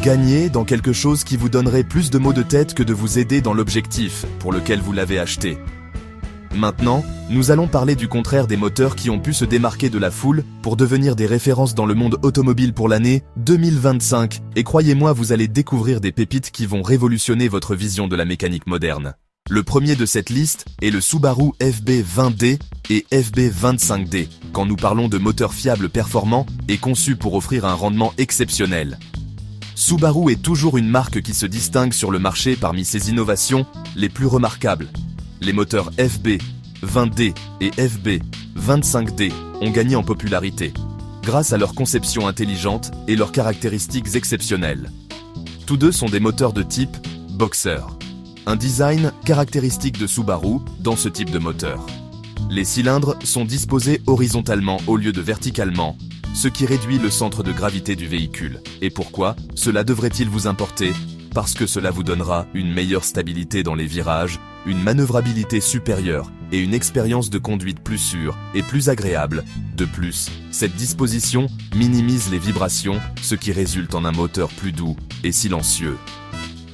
gagner dans quelque chose qui vous donnerait plus de maux de tête que de vous aider dans l'objectif pour lequel vous l'avez acheté. Maintenant, nous allons parler du contraire des moteurs qui ont pu se démarquer de la foule pour devenir des références dans le monde automobile pour l'année 2025. Et croyez-moi, vous allez découvrir des pépites qui vont révolutionner votre vision de la mécanique moderne. Le premier de cette liste est le Subaru FB20D et FB25D, quand nous parlons de moteurs fiables performants et conçus pour offrir un rendement exceptionnel. Subaru est toujours une marque qui se distingue sur le marché parmi ses innovations les plus remarquables. Les moteurs FB20D et FB25D ont gagné en popularité, grâce à leur conception intelligente et leurs caractéristiques exceptionnelles. Tous deux sont des moteurs de type Boxer, un design caractéristique de Subaru dans ce type de moteur. Les cylindres sont disposés horizontalement au lieu de verticalement, ce qui réduit le centre de gravité du véhicule. Et pourquoi cela devrait-il vous importer? Parce que cela vous donnera une meilleure stabilité dans les virages, une manœuvrabilité supérieure et une expérience de conduite plus sûre et plus agréable. De plus, cette disposition minimise les vibrations, ce qui résulte en un moteur plus doux et silencieux.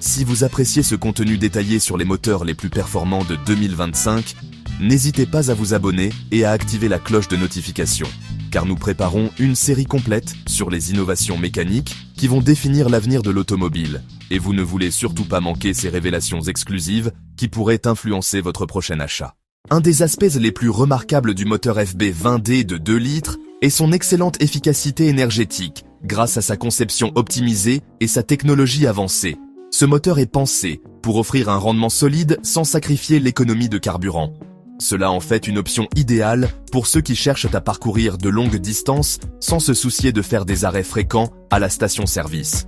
Si vous appréciez ce contenu détaillé sur les moteurs les plus performants de 2025, n'hésitez pas à vous abonner et à activer la cloche de notification, car nous préparons une série complète sur les innovations mécaniques qui vont définir l'avenir de l'automobile. Et vous ne voulez surtout pas manquer ces révélations exclusives qui pourraient influencer votre prochain achat. Un des aspects les plus remarquables du moteur FB20D de 2 litres est son excellente efficacité énergétique, grâce à sa conception optimisée et sa technologie avancée. Ce moteur est pensé pour offrir un rendement solide sans sacrifier l'économie de carburant. Cela en fait une option idéale pour ceux qui cherchent à parcourir de longues distances sans se soucier de faire des arrêts fréquents à la station-service.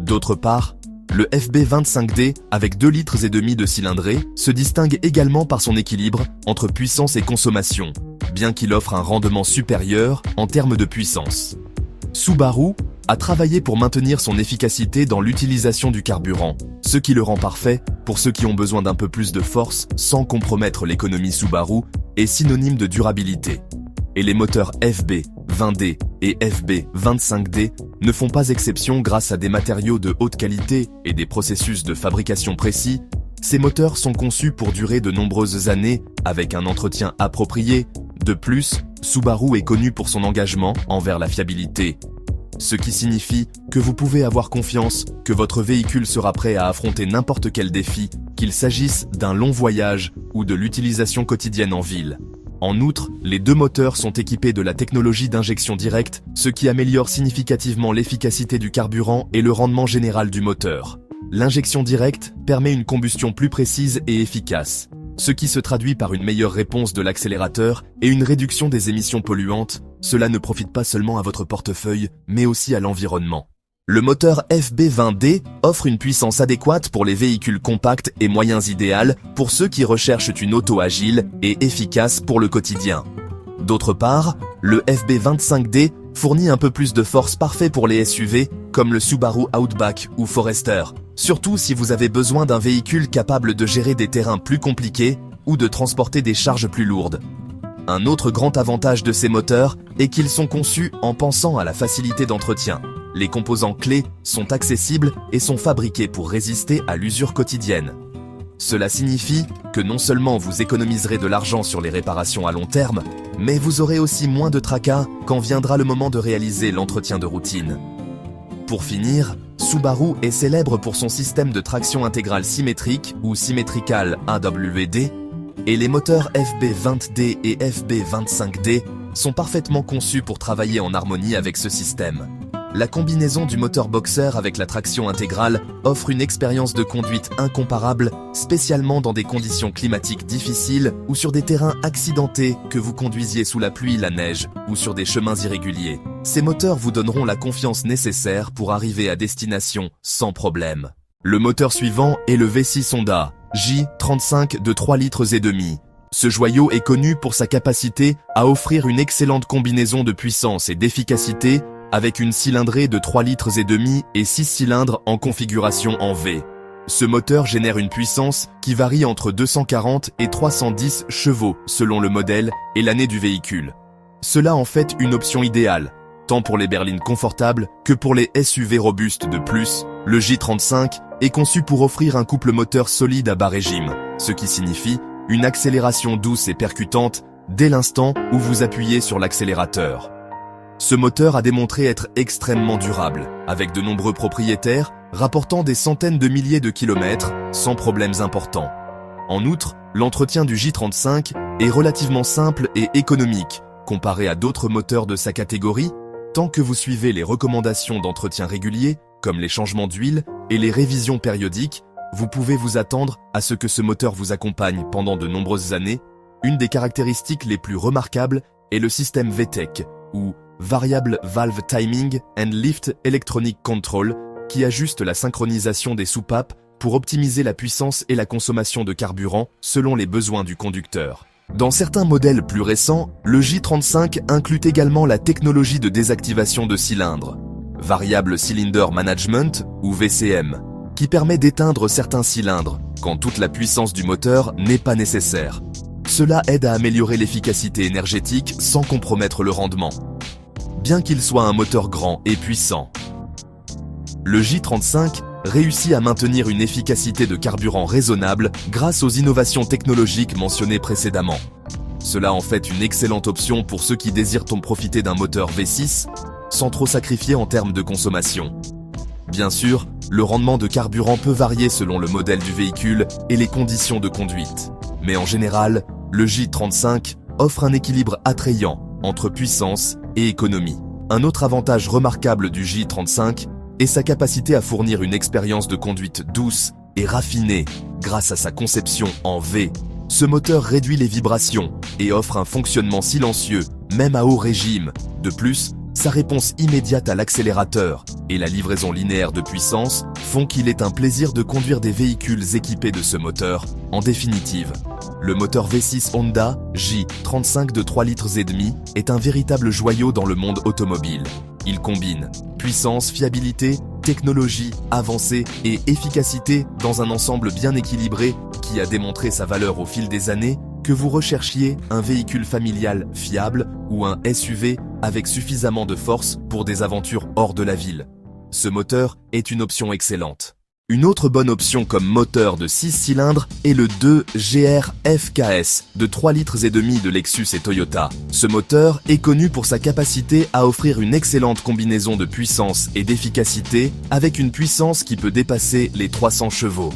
D'autre part, le FB25D, avec 2,5 litres de cylindrée, se distingue également par son équilibre entre puissance et consommation, bien qu'il offre un rendement supérieur en termes de puissance. Subaru a travaillé pour maintenir son efficacité dans l'utilisation du carburant, ce qui le rend parfait pour ceux qui ont besoin d'un peu plus de force sans compromettre l'économie. Subaru est synonyme de durabilité. Et les moteurs FB20D et FB25D ne font pas exception grâce à des matériaux de haute qualité et des processus de fabrication précis. Ces moteurs sont conçus pour durer de nombreuses années avec un entretien approprié. De plus, Subaru est connu pour son engagement envers la fiabilité, ce qui signifie que vous pouvez avoir confiance que votre véhicule sera prêt à affronter n'importe quel défi, qu'il s'agisse d'un long voyage ou de l'utilisation quotidienne en ville. En outre, les 2 moteurs sont équipés de la technologie d'injection directe, ce qui améliore significativement l'efficacité du carburant et le rendement général du moteur. L'injection directe permet une combustion plus précise et efficace, ce qui se traduit par une meilleure réponse de l'accélérateur et une réduction des émissions polluantes. Cela ne profite pas seulement à votre portefeuille, mais aussi à l'environnement. Le moteur FB20D offre une puissance adéquate pour les véhicules compacts et moyens idéales pour ceux qui recherchent une auto agile et efficace pour le quotidien. D'autre part, le FB25D fournit un peu plus de force, parfait pour les SUV comme le Subaru Outback ou Forester, surtout si vous avez besoin d'un véhicule capable de gérer des terrains plus compliqués ou de transporter des charges plus lourdes. Un autre grand avantage de ces moteurs est qu'ils sont conçus en pensant à la facilité d'entretien. Les composants clés sont accessibles et sont fabriqués pour résister à l'usure quotidienne. Cela signifie que non seulement vous économiserez de l'argent sur les réparations à long terme, mais vous aurez aussi moins de tracas quand viendra le moment de réaliser l'entretien de routine. Pour finir, Subaru est célèbre pour son système de traction intégrale symétrique ou Symmetrical AWD, et les moteurs FB20D et FB25D sont parfaitement conçus pour travailler en harmonie avec ce système. La combinaison du moteur Boxer avec la traction intégrale offre une expérience de conduite incomparable, spécialement dans des conditions climatiques difficiles ou sur des terrains accidentés, que vous conduisiez sous la pluie, la neige ou sur des chemins irréguliers. Ces moteurs vous donneront la confiance nécessaire pour arriver à destination sans problème. Le moteur suivant est le V6 Honda J35 de 3,5 litres. Ce joyau est connu pour sa capacité à offrir une excellente combinaison de puissance et d'efficacité avec une cylindrée de 3,5 litres et 6 cylindres en configuration en V. Ce moteur génère une puissance qui varie entre 240 et 310 chevaux selon le modèle et l'année du véhicule. Cela en fait une option idéale tant pour les berlines confortables que pour les SUV robustes. De plus, le J35 est conçu pour offrir un couple moteur solide à bas régime, ce qui signifie une accélération douce et percutante dès l'instant où vous appuyez sur l'accélérateur. Ce moteur a démontré être extrêmement durable, avec de nombreux propriétaires rapportant des centaines de milliers de kilomètres sans problèmes importants. En outre, l'entretien du J35 est relativement simple et économique comparé à d'autres moteurs de sa catégorie, tant que vous suivez les recommandations d'entretien régulier, comme les changements d'huile et les révisions périodiques. Vous pouvez vous attendre à ce que ce moteur vous accompagne pendant de nombreuses années. Une des caractéristiques les plus remarquables est le système VTEC, ou Variable Valve Timing and Lift Electronic Control, qui ajuste la synchronisation des soupapes pour optimiser la puissance et la consommation de carburant selon les besoins du conducteur. Dans certains modèles plus récents, le J35 inclut également la technologie de désactivation de cylindres, Variable Cylinder Management ou VCM, qui permet d'éteindre certains cylindres quand toute la puissance du moteur n'est pas nécessaire. Cela aide à améliorer l'efficacité énergétique sans compromettre le rendement, bien qu'il soit un moteur grand et puissant. Le J35 réussit à maintenir une efficacité de carburant raisonnable grâce aux innovations technologiques mentionnées précédemment. Cela en fait une excellente option pour ceux qui désirent en profiter d'un moteur V6 sans trop sacrifier en termes de consommation. Bien sûr, le rendement de carburant peut varier selon le modèle du véhicule et les conditions de conduite. Mais en général, le J35 offre un équilibre attrayant entre puissance et économie. Un autre avantage remarquable du J35 est sa capacité à fournir une expérience de conduite douce et raffinée grâce à sa conception en V. Ce moteur réduit les vibrations et offre un fonctionnement silencieux, même à haut régime. De plus, sa réponse immédiate à l'accélérateur et la livraison linéaire de puissance font qu'il est un plaisir de conduire des véhicules équipés de ce moteur. En définitive, le moteur V6 Honda J35 de 3,5 litres est un véritable joyau dans le monde automobile. Il combine puissance, fiabilité, technologie avancée et efficacité dans un ensemble bien équilibré qui a démontré sa valeur au fil des années. Que vous recherchiez un véhicule familial fiable ou un SUV avec suffisamment de force pour des aventures hors de la ville, ce moteur est une option excellente. Une autre bonne option comme moteur de 6 cylindres est le 2GR FKS de 3,5 litres de Lexus et Toyota. Ce moteur est connu pour sa capacité à offrir une excellente combinaison de puissance et d'efficacité avec une puissance qui peut dépasser les 300 chevaux.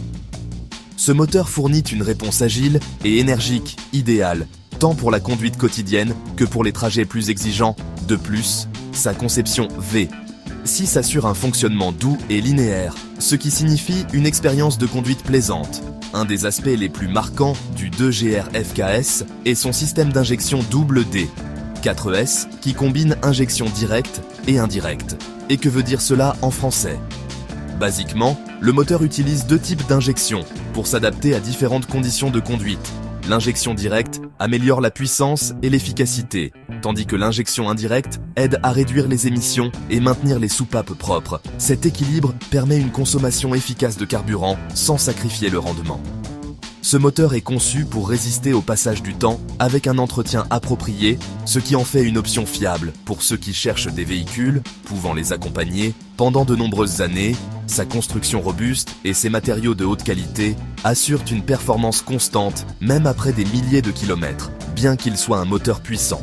Ce moteur fournit une réponse agile et énergique, idéale, tant pour la conduite quotidienne que pour les trajets plus exigeants. De plus, sa conception V6 assure un fonctionnement doux et linéaire, ce qui signifie une expérience de conduite plaisante. Un des aspects les plus marquants du 2GR FKS est son système d'injection double D, 4S, qui combine injection directe et indirecte. Et que veut dire cela en français ? Basiquement, le moteur utilise deux types d'injection pour s'adapter à différentes conditions de conduite. L'injection directe améliore la puissance et l'efficacité, tandis que l'injection indirecte aide à réduire les émissions et maintenir les soupapes propres. Cet équilibre permet une consommation efficace de carburant sans sacrifier le rendement. Ce moteur est conçu pour résister au passage du temps avec un entretien approprié, ce qui en fait une option fiable pour ceux qui cherchent des véhicules pouvant les accompagner pendant de nombreuses années. Sa construction robuste et ses matériaux de haute qualité assurent une performance constante même après des milliers de kilomètres, bien qu'il soit un moteur puissant.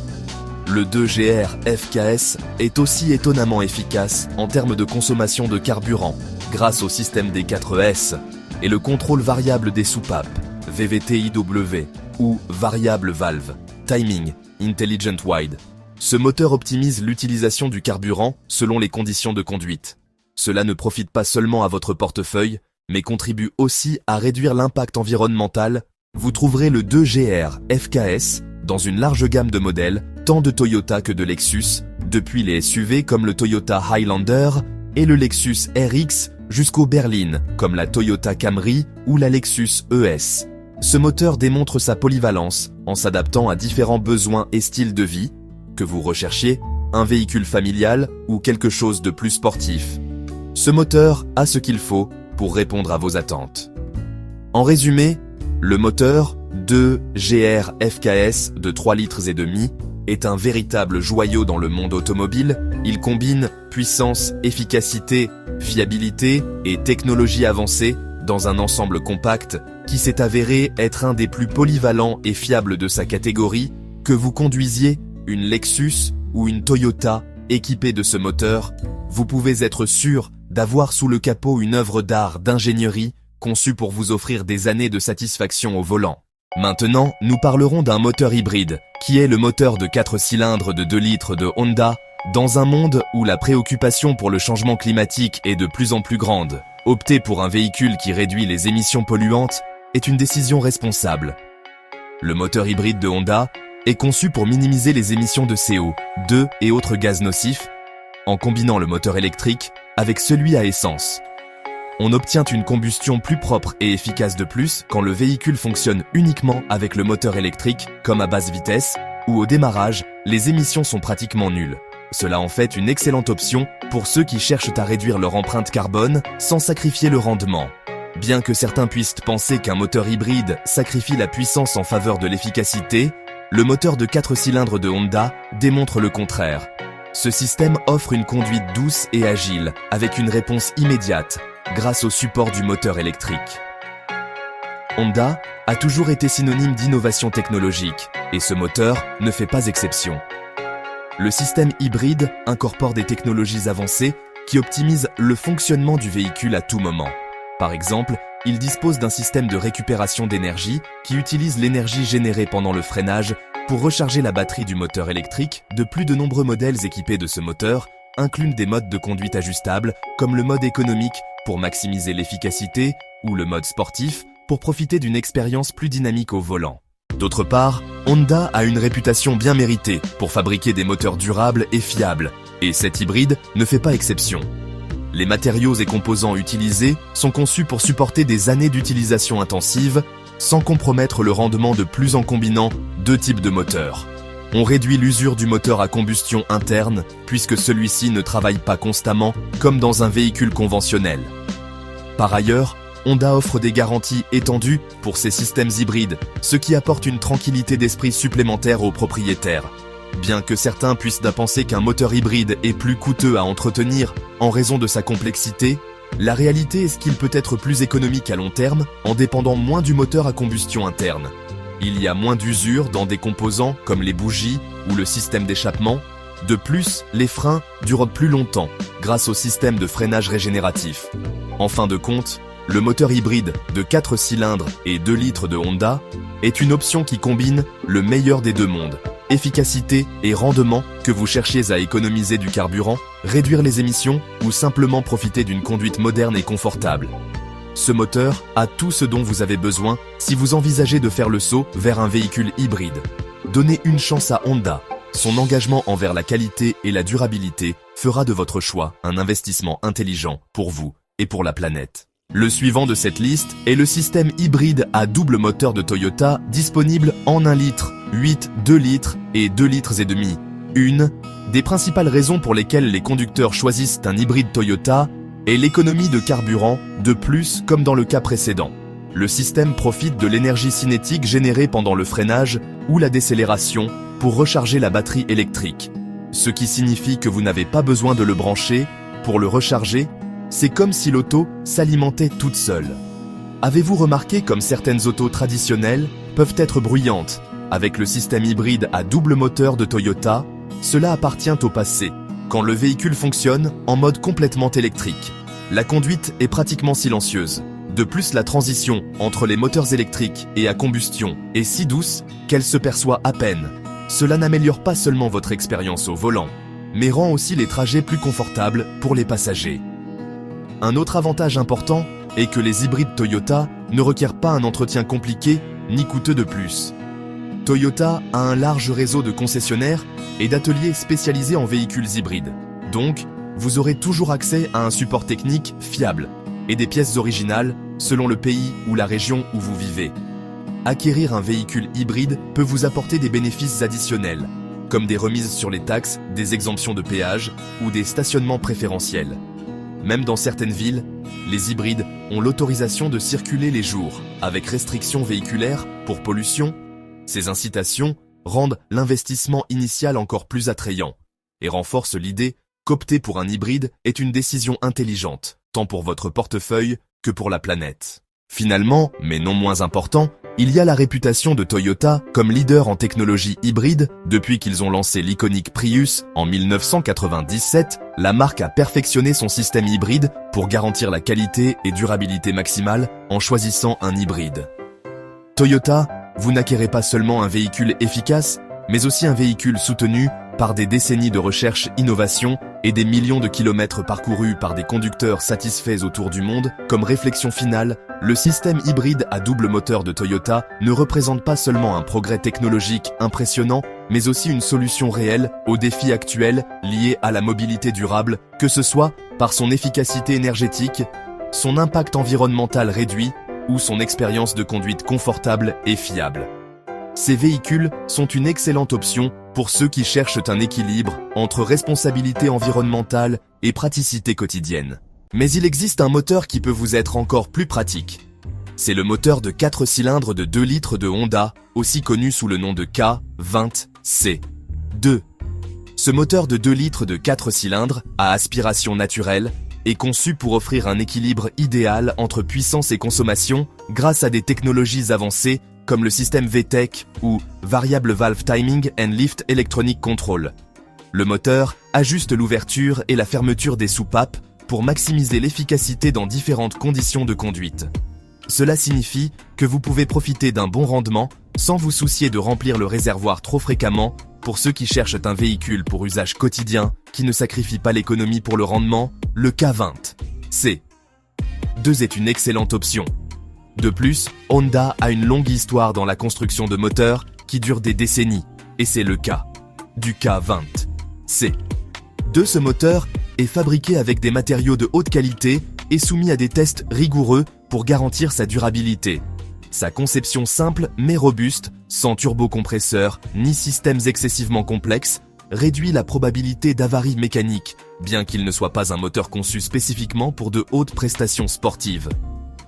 Le 2GR FKS est aussi étonnamment efficace en termes de consommation de carburant grâce au système des 4S et le contrôle variable des soupapes, VVTIW, ou Variable Valve Timing Intelligent Wide. Ce moteur optimise l'utilisation du carburant selon les conditions de conduite. Cela ne profite pas seulement à votre portefeuille, mais contribue aussi à réduire l'impact environnemental. Vous trouverez le 2GR FKS dans une large gamme de modèles, tant de Toyota que de Lexus, depuis les SUV comme le Toyota Highlander et le Lexus RX jusqu'aux berlines comme la Toyota Camry ou la Lexus ES. Ce moteur démontre sa polyvalence en s'adaptant à différents besoins et styles de vie, que vous recherchiez, un véhicule familial ou quelque chose de plus sportif. Ce moteur a ce qu'il faut pour répondre à vos attentes. En résumé, le moteur 2GR FKS de 3,5 litres est un véritable joyau dans le monde automobile. Il combine puissance, efficacité, fiabilité et technologie avancée dans un ensemble compact qui s'est avéré être un des plus polyvalents et fiables de sa catégorie. Que vous conduisiez une Lexus ou une Toyota équipée de ce moteur, vous pouvez être sûr d'avoir sous le capot une œuvre d'art d'ingénierie conçue pour vous offrir des années de satisfaction au volant. Maintenant, nous parlerons d'un moteur hybride, qui est le moteur de 4 cylindres de 2 litres de Honda. Dans un monde où la préoccupation pour le changement climatique est de plus en plus grande, opter pour un véhicule qui réduit les émissions polluantes est une décision responsable. Le moteur hybride de Honda est conçu pour minimiser les émissions de CO2 et autres gaz nocifs, en combinant le moteur électrique avec celui à essence. On obtient une combustion plus propre et efficace de plus quand le véhicule fonctionne uniquement avec le moteur électrique, comme à basse vitesse, où au démarrage, les émissions sont pratiquement nulles. Cela en fait une excellente option pour ceux qui cherchent à réduire leur empreinte carbone sans sacrifier le rendement. Bien que certains puissent penser qu'un moteur hybride sacrifie la puissance en faveur de l'efficacité, le moteur de 4 cylindres de Honda démontre le contraire. Ce système offre une conduite douce et agile, avec une réponse immédiate, grâce au support du moteur électrique. Honda a toujours été synonyme d'innovation technologique, et ce moteur ne fait pas exception. Le système hybride incorpore des technologies avancées qui optimisent le fonctionnement du véhicule à tout moment. Par exemple, il dispose d'un système de récupération d'énergie qui utilise l'énergie générée pendant le freinage pour recharger la batterie du moteur électrique. De plus de nombreux modèles équipés de ce moteur incluent des modes de conduite ajustables comme le mode économique pour maximiser l'efficacité ou le mode sportif pour profiter d'une expérience plus dynamique au volant. D'autre part, Honda a une réputation bien méritée pour fabriquer des moteurs durables et fiables, et cet hybride ne fait pas exception. Les matériaux et composants utilisés sont conçus pour supporter des années d'utilisation intensive sans compromettre le rendement de plus en combinant 2 types de moteurs. On réduit l'usure du moteur à combustion interne puisque celui-ci ne travaille pas constamment comme dans un véhicule conventionnel. Par ailleurs, Honda offre des garanties étendues pour ses systèmes hybrides, ce qui apporte une tranquillité d'esprit supplémentaire aux propriétaires. Bien que certains puissent penser qu'un moteur hybride est plus coûteux à entretenir en raison de sa complexité, la réalité est qu'il peut être plus économique à long terme en dépendant moins du moteur à combustion interne. Il y a moins d'usure dans des composants comme les bougies ou le système d'échappement. De plus, les freins durent plus longtemps grâce au système de freinage régénératif. En fin de compte, le moteur hybride de 4 cylindres et 2 litres de Honda est une option qui combine le meilleur des deux mondes, efficacité et rendement, que vous cherchiez à économiser du carburant, réduire les émissions ou simplement profiter d'une conduite moderne et confortable. Ce moteur a tout ce dont vous avez besoin si vous envisagez de faire le saut vers un véhicule hybride. Donnez une chance à Honda. Son engagement envers la qualité et la durabilité fera de votre choix un investissement intelligent pour vous et pour la planète. Le suivant de cette liste est le système hybride à double moteur de Toyota, disponible en 1 litre, 8, 2 litres et 2 litres et demi. Une des principales raisons pour lesquelles les conducteurs choisissent un hybride Toyota est l'économie de carburant. De plus, comme dans le cas précédent, le système profite de l'énergie cinétique générée pendant le freinage ou la décélération pour recharger la batterie électrique. Ce qui signifie que vous n'avez pas besoin de le brancher pour le recharger. C'est comme si l'auto s'alimentait toute seule. Avez-vous remarqué comme certaines autos traditionnelles peuvent être bruyantes? Avec le système hybride à double moteur de Toyota, cela appartient au passé, quand le véhicule fonctionne en mode complètement électrique. La conduite est pratiquement silencieuse. De plus, la transition entre les moteurs électriques et à combustion est si douce qu'elle se perçoit à peine. Cela n'améliore pas seulement votre expérience au volant, mais rend aussi les trajets plus confortables pour les passagers. Un autre avantage important est que les hybrides Toyota ne requièrent pas un entretien compliqué ni coûteux de plus. Toyota a un large réseau de concessionnaires et d'ateliers spécialisés en véhicules hybrides. Donc, vous aurez toujours accès à un support technique fiable et des pièces originales selon le pays ou la région où vous vivez. Acquérir un véhicule hybride peut vous apporter des bénéfices additionnels, comme des remises sur les taxes, des exemptions de péage ou des stationnements préférentiels. Même dans certaines villes, les hybrides ont l'autorisation de circuler les jours, avec restrictions véhiculaires pour pollution. Ces incitations rendent l'investissement initial encore plus attrayant et renforcent l'idée qu'opter pour un hybride est une décision intelligente, tant pour votre portefeuille que pour la planète. Finalement, mais non moins important, il y a la réputation de Toyota comme leader en technologie hybride. Depuis qu'ils ont lancé l'iconique Prius en 1997, la marque a perfectionné son système hybride pour garantir la qualité et durabilité maximale en choisissant un hybride. Toyota, vous n'acquérez pas seulement un véhicule efficace, mais aussi un véhicule soutenu par des décennies de recherche-innovation et des millions de kilomètres parcourus par des conducteurs satisfaits autour du monde. Comme réflexion finale, le système hybride à double moteur de Toyota ne représente pas seulement un progrès technologique impressionnant, mais aussi une solution réelle aux défis actuels liés à la mobilité durable, que ce soit par son efficacité énergétique, son impact environnemental réduit ou son expérience de conduite confortable et fiable. Ces véhicules sont une excellente option pour ceux qui cherchent un équilibre entre responsabilité environnementale et praticité quotidienne. Mais il existe un moteur qui peut vous être encore plus pratique. C'est le moteur de 4 cylindres de 2 litres de Honda, aussi connu sous le nom de K20C2. Ce moteur de 2 litres de 4 cylindres à aspiration naturelle est conçu pour offrir un équilibre idéal entre puissance et consommation grâce à des technologies avancées comme le système VTEC ou Variable Valve Timing and Lift Electronic Control. Le moteur ajuste l'ouverture et la fermeture des soupapes pour maximiser l'efficacité dans différentes conditions de conduite. Cela signifie que vous pouvez profiter d'un bon rendement sans vous soucier de remplir le réservoir trop fréquemment. Pour ceux qui cherchent un véhicule pour usage quotidien qui ne sacrifie pas l'économie pour le rendement, le K20C2 est une excellente option. De plus, Honda a une longue histoire dans la construction de moteurs qui dure des décennies, et c'est le cas du K20C2. Ce moteur est fabriqué avec des matériaux de haute qualité et soumis à des tests rigoureux pour garantir sa durabilité. Sa conception simple mais robuste, sans turbocompresseur ni systèmes excessivement complexes, réduit la probabilité d'avarie mécanique, bien qu'il ne soit pas un moteur conçu spécifiquement pour de hautes prestations sportives.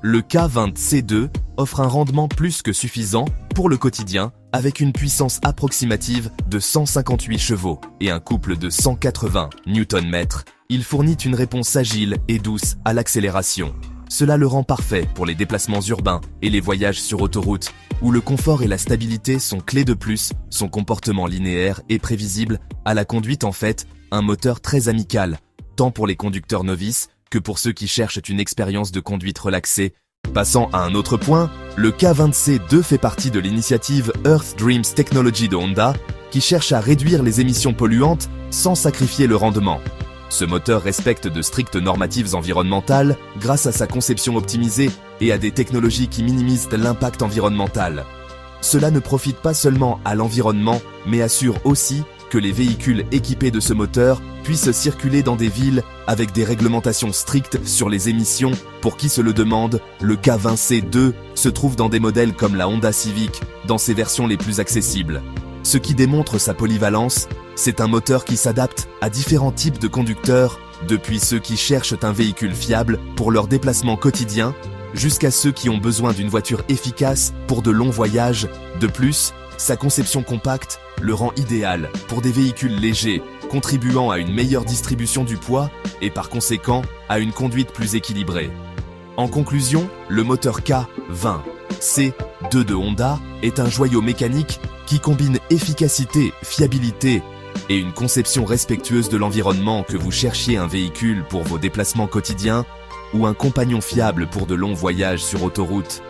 Le K20C2 offre un rendement plus que suffisant pour le quotidien, avec une puissance approximative de 158 chevaux et un couple de 180 Nm. Il fournit une réponse agile et douce à l'accélération. Cela le rend parfait pour les déplacements urbains et les voyages sur autoroute, où le confort et la stabilité sont clés de plus. Son comportement linéaire et prévisible à la conduite en fait un moteur très amical, tant pour les conducteurs novices que pour ceux qui cherchent une expérience de conduite relaxée. Passant à un autre point, le K20C2 fait partie de l'initiative Earth Dreams Technology de Honda, qui cherche à réduire les émissions polluantes sans sacrifier le rendement. Ce moteur respecte de strictes normatives environnementales grâce à sa conception optimisée et à des technologies qui minimisent l'impact environnemental. Cela ne profite pas seulement à l'environnement, mais assure aussi que les véhicules équipés de ce moteur puissent circuler dans des villes avec des réglementations strictes sur les émissions. Pour qui se le demande, le K20C2 se trouve dans des modèles comme la Honda Civic, dans ses versions les plus accessibles. Ce qui démontre sa polyvalence, c'est un moteur qui s'adapte à différents types de conducteurs, depuis ceux qui cherchent un véhicule fiable pour leurs déplacements quotidiens, jusqu'à ceux qui ont besoin d'une voiture efficace pour de longs voyages. De plus, sa conception compacte le rend idéal pour des véhicules légers, contribuant à une meilleure distribution du poids et par conséquent à une conduite plus équilibrée. En conclusion, le moteur K20C2 de Honda est un joyau mécanique qui combine efficacité, fiabilité et une conception respectueuse de l'environnement. Que vous cherchiez un véhicule pour vos déplacements quotidiens ou un compagnon fiable pour de longs voyages sur autoroute,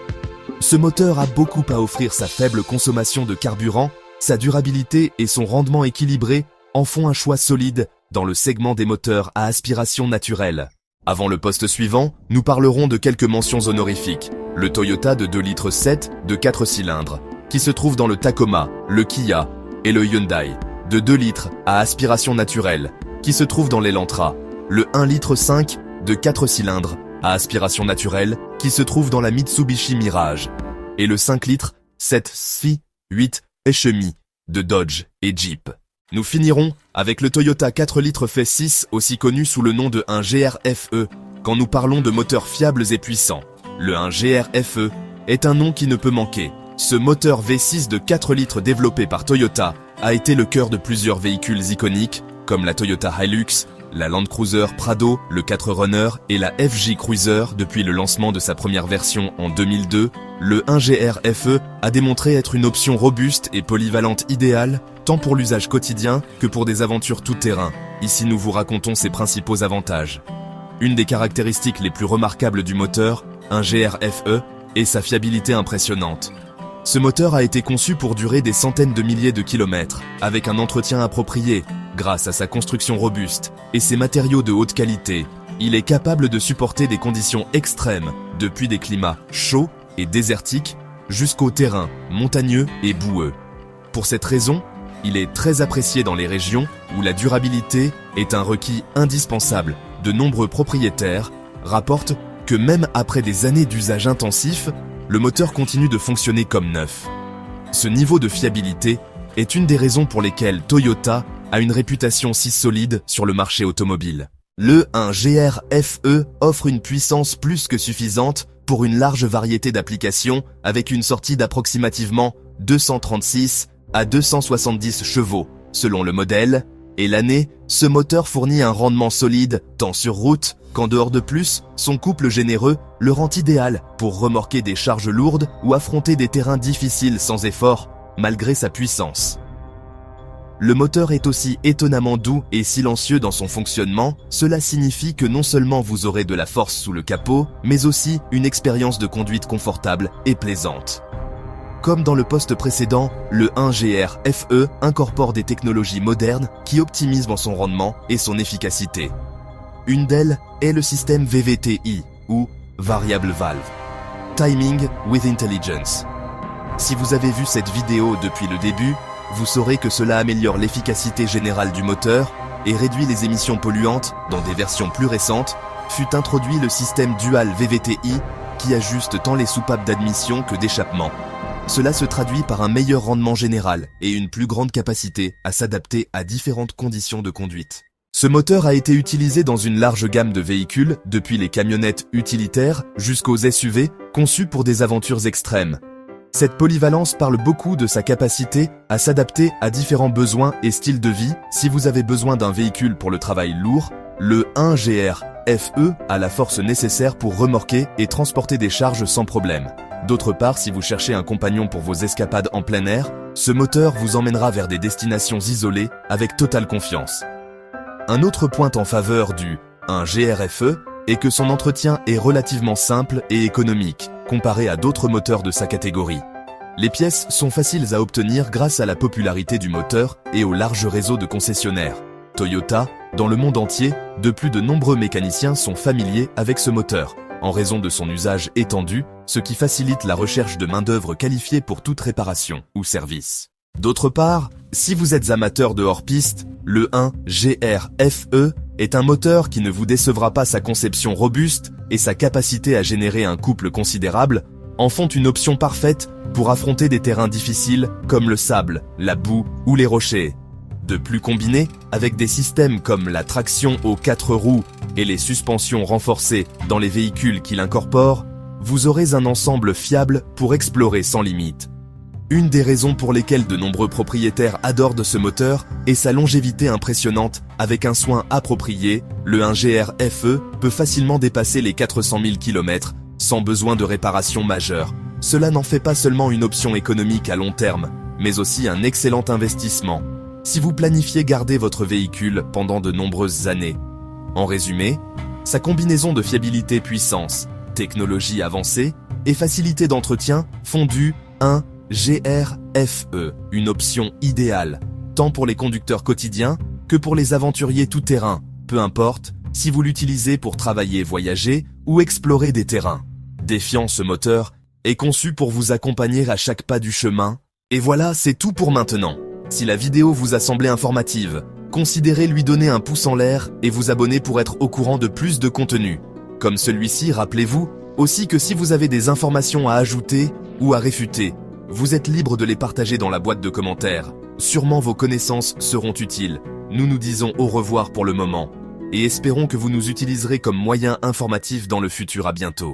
ce moteur a beaucoup à offrir. Sa faible consommation de carburant, sa durabilité et son rendement équilibré en font un choix solide dans le segment des moteurs à aspiration naturelle. Avant le poste suivant, nous parlerons de quelques mentions honorifiques. Le Toyota de 2,7 litres de 4 cylindres, qui se trouve dans le Tacoma, le Kia et le Hyundai, de 2 litres à aspiration naturelle, qui se trouve dans l'Elantra, le 1,5 litre de 4 cylindres à aspiration naturelle, qui se trouve dans la Mitsubishi Mirage, et le 5 litres 7C8 HMI de Dodge et Jeep. Nous finirons avec le Toyota 4 litres V6, aussi connu sous le nom de 1GR-FE, quand nous parlons de moteurs fiables et puissants. Le 1GR-FE est un nom qui ne peut manquer. Ce moteur V6 de 4 litres développé par Toyota a été le cœur de plusieurs véhicules iconiques comme la Toyota Hilux, la Land Cruiser Prado, le 4Runner et la FJ Cruiser. Depuis le lancement de sa première version en 2002, le 1GR FE a démontré être une option robuste et polyvalente idéale, tant pour l'usage quotidien que pour des aventures tout-terrain. Ici nous vous racontons ses principaux avantages. Une des caractéristiques les plus remarquables du moteur 1GR FE est sa fiabilité impressionnante. Ce moteur a été conçu pour durer des centaines de milliers de kilomètres, avec un entretien approprié. Grâce à sa construction robuste et ses matériaux de haute qualité, il est capable de supporter des conditions extrêmes, depuis des climats chauds et désertiques jusqu'aux terrains montagneux et boueux. Pour cette raison, il est très apprécié dans les régions où la durabilité est un requis indispensable. De nombreux propriétaires rapportent que même après des années d'usage intensif, le moteur continue de fonctionner comme neuf. Ce niveau de fiabilité est une des raisons pour lesquelles Toyota a une réputation si solide sur le marché automobile. Le 1GR FE offre une puissance plus que suffisante pour une large variété d'applications avec une sortie d'approximativement 236 à 270 chevaux selon le modèle et l'année. Ce moteur fournit un rendement solide tant sur route qu'en dehors. De plus, son couple généreux le rend idéal pour remorquer des charges lourdes ou affronter des terrains difficiles sans effort, malgré sa puissance. Le moteur est aussi étonnamment doux et silencieux dans son fonctionnement. Cela signifie que non seulement vous aurez de la force sous le capot, mais aussi une expérience de conduite confortable et plaisante. Comme dans le poste précédent, le 1GR FE incorpore des technologies modernes qui optimisent son rendement et son efficacité. Une d'elles est le système VVTI, ou Variable Valve. Timing with Intelligence. Si vous avez vu cette vidéo depuis le début, vous saurez que cela améliore l'efficacité générale du moteur et réduit les émissions polluantes. Dans des versions plus récentes, fut introduit le système Dual VVTI qui ajuste tant les soupapes d'admission que d'échappement. Cela se traduit par un meilleur rendement général et une plus grande capacité à s'adapter à différentes conditions de conduite. Ce moteur a été utilisé dans une large gamme de véhicules, depuis les camionnettes utilitaires jusqu'aux SUV, conçus pour des aventures extrêmes. Cette polyvalence parle beaucoup de sa capacité à s'adapter à différents besoins et styles de vie. Si vous avez besoin d'un véhicule pour le travail lourd, le 1GR FE a la force nécessaire pour remorquer et transporter des charges sans problème. D'autre part, si vous cherchez un compagnon pour vos escapades en plein air, ce moteur vous emmènera vers des destinations isolées avec totale confiance. Un autre point en faveur du 1GR FE est que son entretien est relativement simple et économique, comparé à d'autres moteurs de sa catégorie. Les pièces sont faciles à obtenir grâce à la popularité du moteur et au large réseau de concessionnaires. Toyota, dans le monde entier, de nombreux mécaniciens sont familiers avec ce moteur, en raison de son usage étendu, ce qui facilite la recherche de main-d'œuvre qualifiée pour toute réparation ou service. D'autre part, si vous êtes amateur de hors-piste, le 1GR FE est un moteur qui ne vous décevra pas. Sa conception robuste et sa capacité à générer un couple considérable en font une option parfaite pour affronter des terrains difficiles comme le sable, la boue ou les rochers. De plus, combiné avec des systèmes comme la traction aux 4 roues et les suspensions renforcées dans les véhicules qu'il incorpore, vous aurez un ensemble fiable pour explorer sans limite. Une des raisons pour lesquelles de nombreux propriétaires adorent ce moteur est sa longévité impressionnante. Avec un soin approprié, le 1GR FE peut facilement dépasser les 400 000 km sans besoin de réparation majeure. Cela n'en fait pas seulement une option économique à long terme, mais aussi un excellent investissement si vous planifiez garder votre véhicule pendant de nombreuses années. En résumé, sa combinaison de fiabilité, puissance, technologie avancée et facilité d'entretien font du 1GR FE une option idéale, tant pour les conducteurs quotidiens que pour les aventuriers tout-terrain, peu importe si vous l'utilisez pour travailler, voyager ou explorer des terrains. Défiant, ce moteur est conçu pour vous accompagner à chaque pas du chemin. Et voilà, c'est tout pour maintenant. Si la vidéo vous a semblé informative, considérez lui donner un pouce en l'air et vous abonner pour être au courant de plus de contenu. Comme celui-ci, rappelez-vous aussi que si vous avez des informations à ajouter ou à réfuter, vous êtes libre de les partager dans la boîte de commentaires. Sûrement vos connaissances seront utiles. Nous nous disons au revoir pour le moment et espérons que vous nous utiliserez comme moyen informatif dans le futur. À bientôt.